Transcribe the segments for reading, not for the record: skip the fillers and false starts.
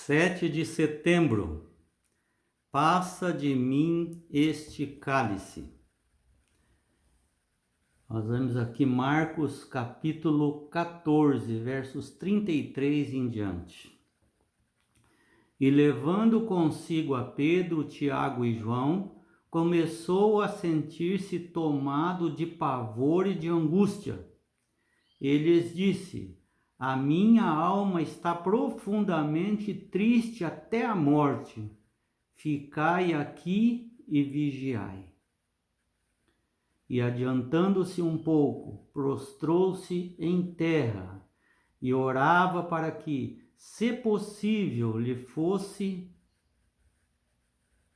7 de setembro. Passa de mim este cálice. Nós vemos aqui Marcos capítulo 14, versos 33 em diante. E levando consigo a Pedro, Tiago e João, começou a sentir-se tomado de pavor e de angústia. Ele lhes disse: a minha alma está profundamente triste até a morte. Ficai aqui e vigiai. E adiantando-se um pouco, prostrou-se em terra e orava para que, se possível, lhe fosse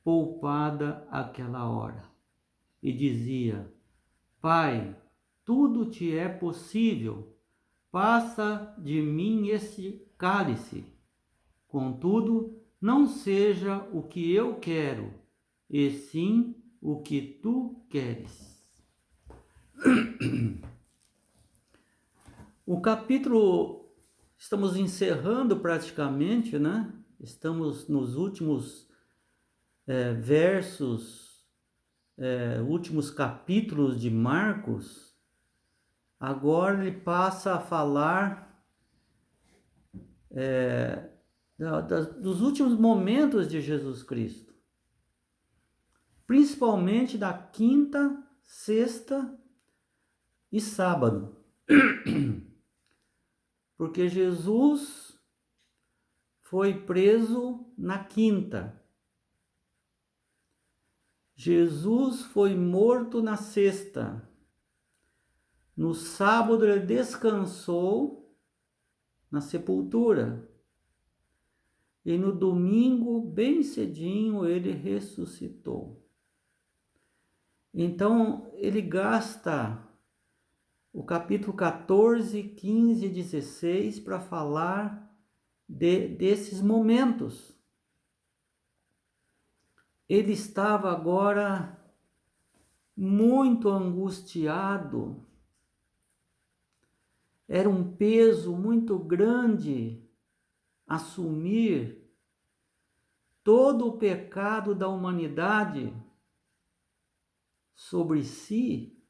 poupada aquela hora. E dizia: Pai, tudo te é possível, passa de mim esse cálice. Contudo, não seja o que eu quero, e sim o que tu queres. O capítulo, estamos encerrando praticamente, né? Estamos nos últimos versos, últimos capítulos de Marcos. Agora ele passa a falar dos últimos momentos de Jesus Cristo, principalmente da quinta, sexta e sábado, porque Jesus foi preso na quinta, Jesus foi morto na sexta, no sábado ele descansou na sepultura, e no domingo, bem cedinho, ele ressuscitou. Então, ele gasta o capítulo 14, 15 e 16 para falar desses momentos. Ele estava agora muito angustiado. Era um peso muito grande assumir todo o pecado da humanidade sobre si.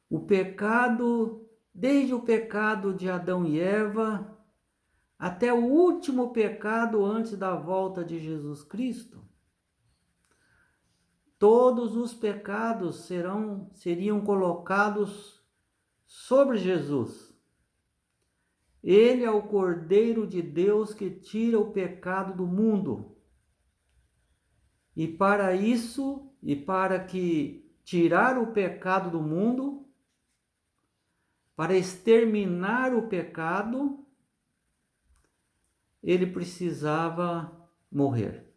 O pecado, desde o pecado de Adão e Eva, até o último pecado antes da volta de Jesus Cristo. Todos os pecados seriam colocados sobre Jesus. Ele é o Cordeiro de Deus que tira o pecado do mundo. E para isso, e para que tirar o pecado do mundo, para exterminar o pecado, ele precisava morrer.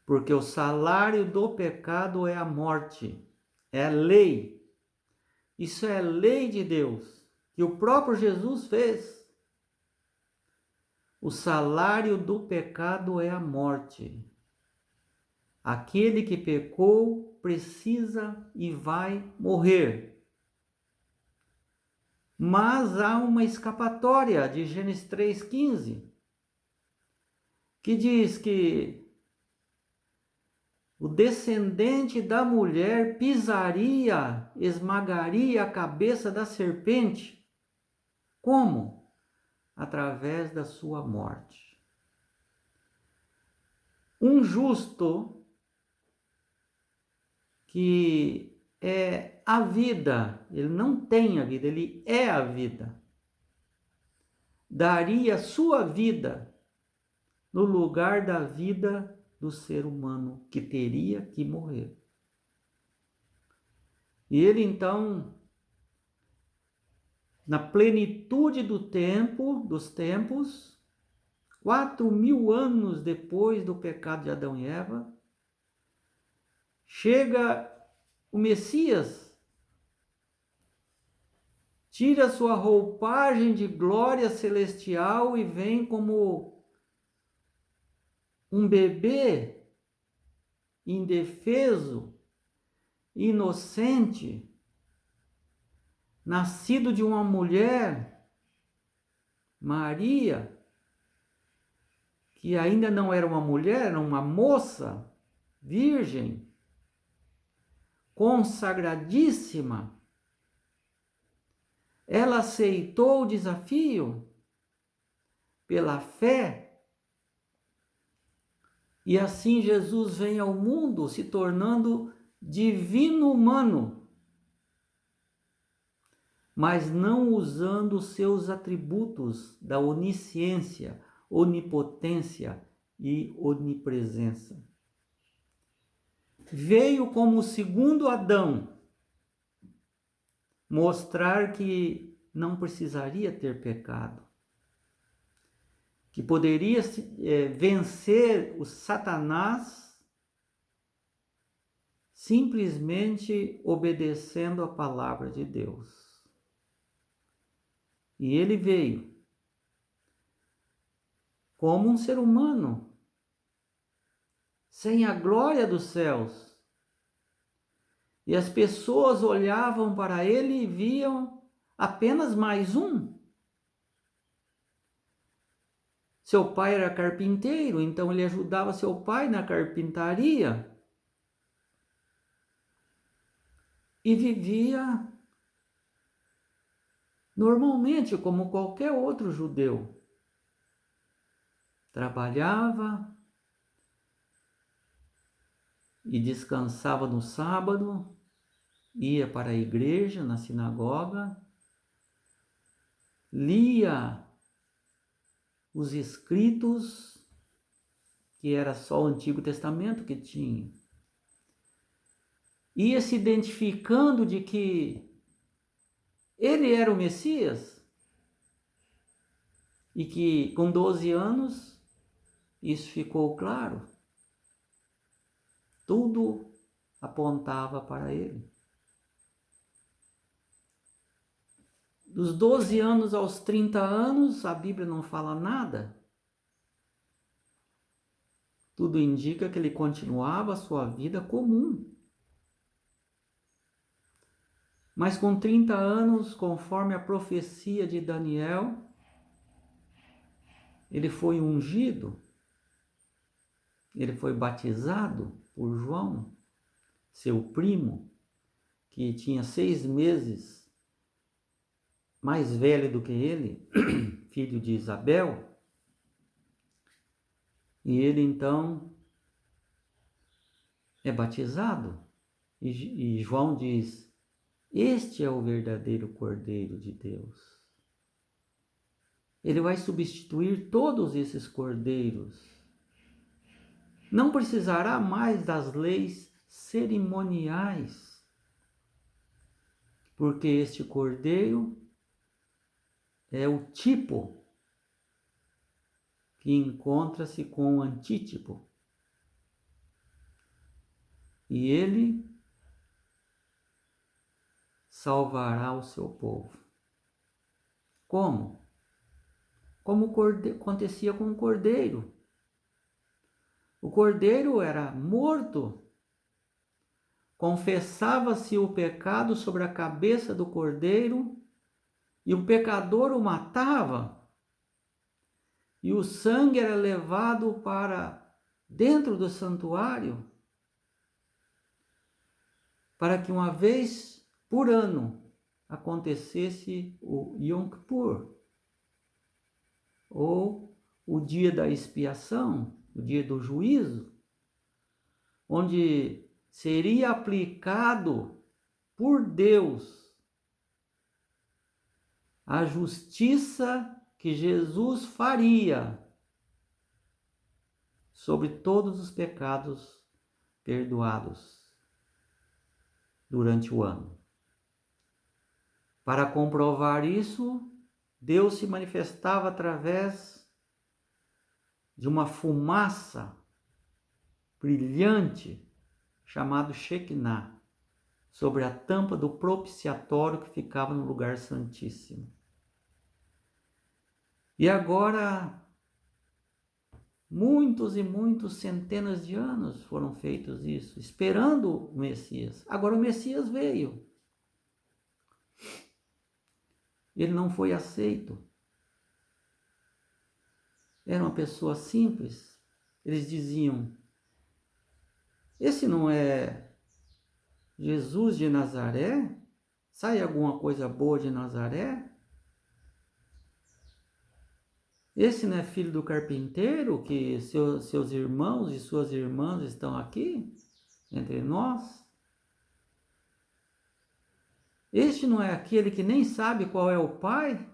Porque o salário do pecado é a morte, é a lei. Isso é a lei de Deus, que o próprio Jesus fez. O salário do pecado é a morte. Aquele que pecou precisa e vai morrer. Mas há uma escapatória de Gênesis 3,15, que diz que o descendente da mulher pisaria, esmagaria a cabeça da serpente. Como? Através da sua morte. Um justo que é a vida, ele não tem a vida, ele é a vida, daria a sua vida no lugar da vida do ser humano que teria que morrer. E ele então, na plenitude dos tempos, 4.000 anos depois do pecado de Adão e Eva, chega o Messias, tira sua roupagem de glória celestial e vem como um bebê indefeso, inocente, nascido de uma mulher, Maria, que ainda não era uma mulher, era uma moça, virgem, consagradíssima, ela aceitou o desafio pela fé, e assim Jesus vem ao mundo se tornando divino humano, mas não usando seus atributos da onisciência, onipotência e onipresença. Veio como o segundo Adão mostrar que não precisaria ter pecado, que poderia vencer o Satanás simplesmente obedecendo a palavra de Deus. E ele veio como um ser humano, sem a glória dos céus. E as pessoas olhavam para ele e viam apenas mais um. Seu pai era carpinteiro, então ele ajudava seu pai na carpintaria. E vivia normalmente, como qualquer outro judeu. Trabalhava e descansava no sábado, ia para a igreja, na sinagoga, lia os escritos, que era só o Antigo Testamento que tinha. Ia se identificando de que ele era o Messias e que com 12 anos isso ficou claro. Tudo apontava para ele. Dos 12 anos aos 30 anos, a Bíblia não fala nada. Tudo indica que ele continuava a sua vida comum. Mas com 30 anos, conforme a profecia de Daniel, ele foi ungido, ele foi batizado por João, seu primo, que tinha 6 meses mais velho do que ele, filho de Isabel. E ele então é batizado. E João diz: este é o verdadeiro Cordeiro de Deus. Ele vai substituir todos esses cordeiros. Não precisará mais das leis cerimoniais, porque este cordeiro é o tipo que encontra-se com o antítipo. E ele salvará o seu povo. Como? Como acontecia com o cordeiro. O cordeiro era morto. Confessava-se o pecado sobre a cabeça do cordeiro e o pecador o matava. E o sangue era levado para dentro do santuário, para que uma vez por ano acontecesse o Yom Kippur, ou o dia da expiação, o dia do juízo, onde seria aplicado por Deus a justiça que Jesus faria sobre todos os pecados perdoados durante o ano. Para comprovar isso, Deus se manifestava através de uma fumaça brilhante, chamado Shekinah, sobre a tampa do propiciatório que ficava no lugar santíssimo. E agora, muitos e muitos centenas de anos foram feitos isso, esperando o Messias. Agora o Messias veio. Ele não foi aceito. era uma pessoa simples. Eles diziam: esse não é Jesus de Nazaré? Sai alguma coisa boa de Nazaré? Esse não é filho do carpinteiro, que seus irmãos e suas irmãs estão aqui entre nós? Este não é aquele que nem sabe qual é o pai?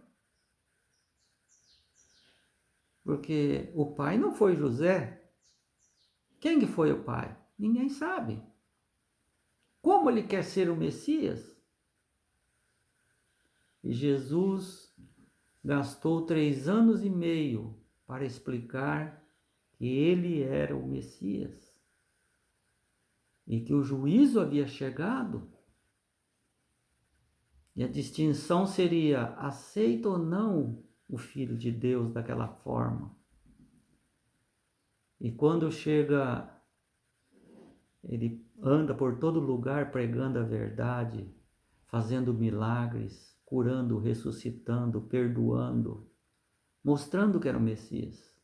Porque o pai não foi José. Quem que foi o pai? Ninguém sabe. Como ele quer ser o Messias? E Jesus gastou 3 anos e meio para explicar que ele era o Messias e que o juízo havia chegado. E a distinção seria: aceita ou não o Filho de Deus daquela forma? E quando chega, ele anda por todo lugar pregando a verdade, fazendo milagres, curando, ressuscitando, perdoando, mostrando que era o Messias.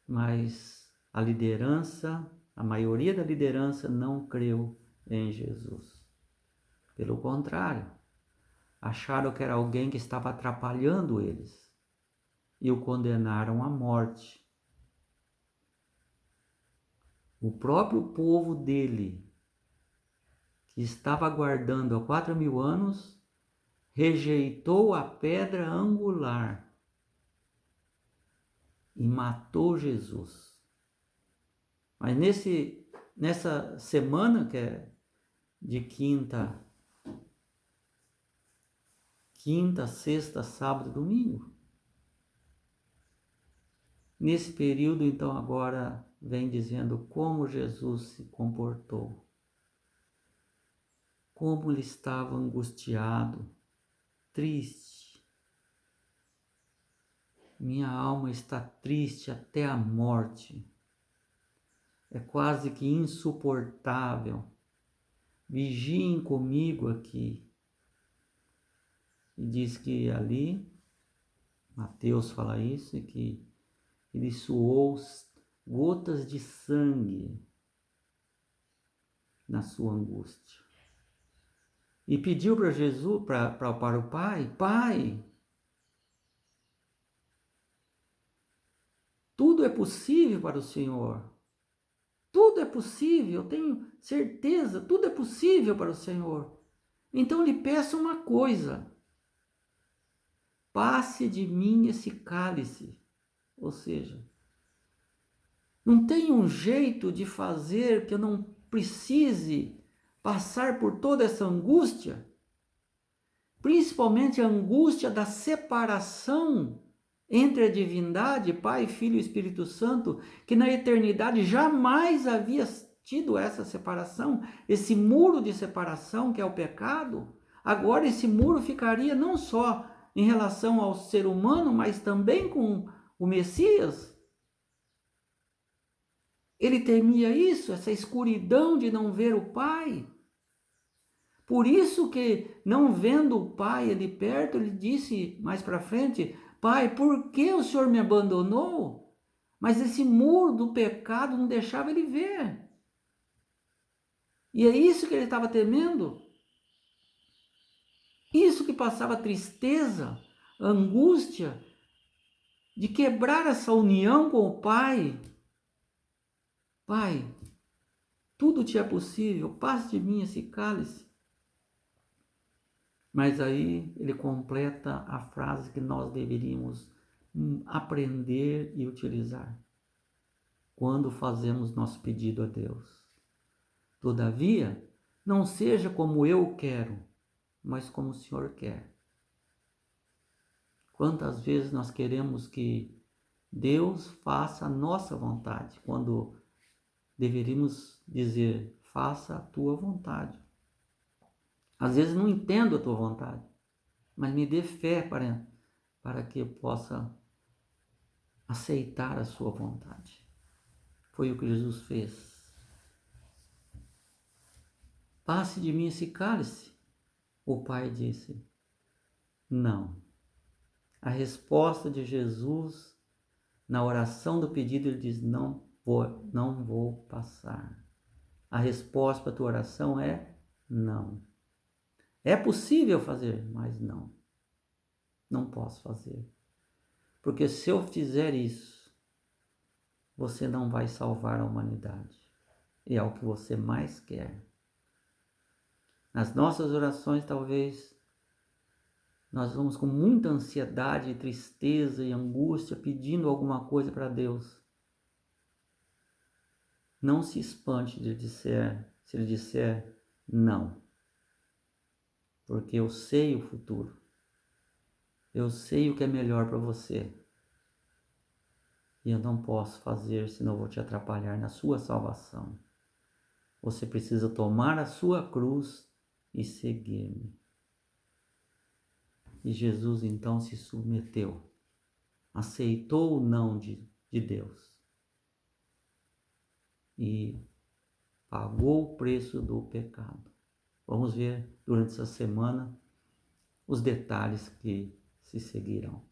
Mas a liderança, a maioria da liderança não creu em Jesus. Pelo contrário, acharam que era alguém que estava atrapalhando eles e o condenaram à morte. O próprio povo dele, que estava aguardando há 4.000 anos, rejeitou a pedra angular e matou Jesus. Mas nessa semana, que é de quinta, sexta, sábado, domingo, nesse período, então, agora vem dizendo como Jesus se comportou, como ele estava angustiado, triste. Minha alma está triste até a morte. É quase que insuportável. Vigiem comigo aqui. E diz que ali, Mateus fala isso, e que ele suou gotas de sangue na sua angústia. E pediu para Jesus, para o Pai: Pai, tudo é possível para o Senhor. Tudo é possível, eu tenho certeza, tudo é possível para o Senhor. Então lhe peço uma coisa: passe de mim esse cálice. Ou seja, não tem um jeito de fazer que eu não precise passar por toda essa angústia? Principalmente a angústia da separação entre a divindade, Pai, Filho e Espírito Santo, que na eternidade jamais havia tido essa separação, esse muro de separação que é o pecado. Agora esse muro ficaria não só em relação ao ser humano, mas também com o Messias. Ele temia isso, essa escuridão de não ver o Pai. Por isso que, não vendo o Pai ali perto, ele disse mais para frente: Pai, por que o Senhor me abandonou? Mas esse muro do pecado não deixava ele ver. E é isso que ele estava temendo. Isso que passava tristeza, angústia, de quebrar essa união com o Pai. Pai, tudo te é possível, passe de mim esse cálice. Mas aí ele completa a frase que nós deveríamos aprender e utilizar quando fazemos nosso pedido a Deus. Todavia, não seja como eu quero, mas como o Senhor quer. Quantas vezes nós queremos que Deus faça a nossa vontade, quando deveríamos dizer: faça a tua vontade. Às vezes não entendo a tua vontade, mas me dê fé para que eu possa aceitar a sua vontade. Foi o que Jesus fez. Passe de mim esse cálice. O Pai disse: não. A resposta de Jesus Na oração do pedido ele diz, não vou passar. A resposta para a tua oração é não. É possível fazer, mas não. Não posso fazer. Porque se eu fizer isso, você não vai salvar a humanidade. E é o que você mais quer. Nas nossas orações, talvez, nós vamos com muita ansiedade, tristeza e angústia pedindo alguma coisa para Deus. Não se espante se ele disser não. Porque eu sei o futuro. Eu sei o que é melhor para você. E eu não posso fazer, senão eu vou te atrapalhar na sua salvação. Você precisa tomar a sua cruz e seguir-me. E Jesus então se submeteu. Aceitou o não de Deus. E pagou o preço do pecado. Vamos ver durante essa semana os detalhes que se seguirão.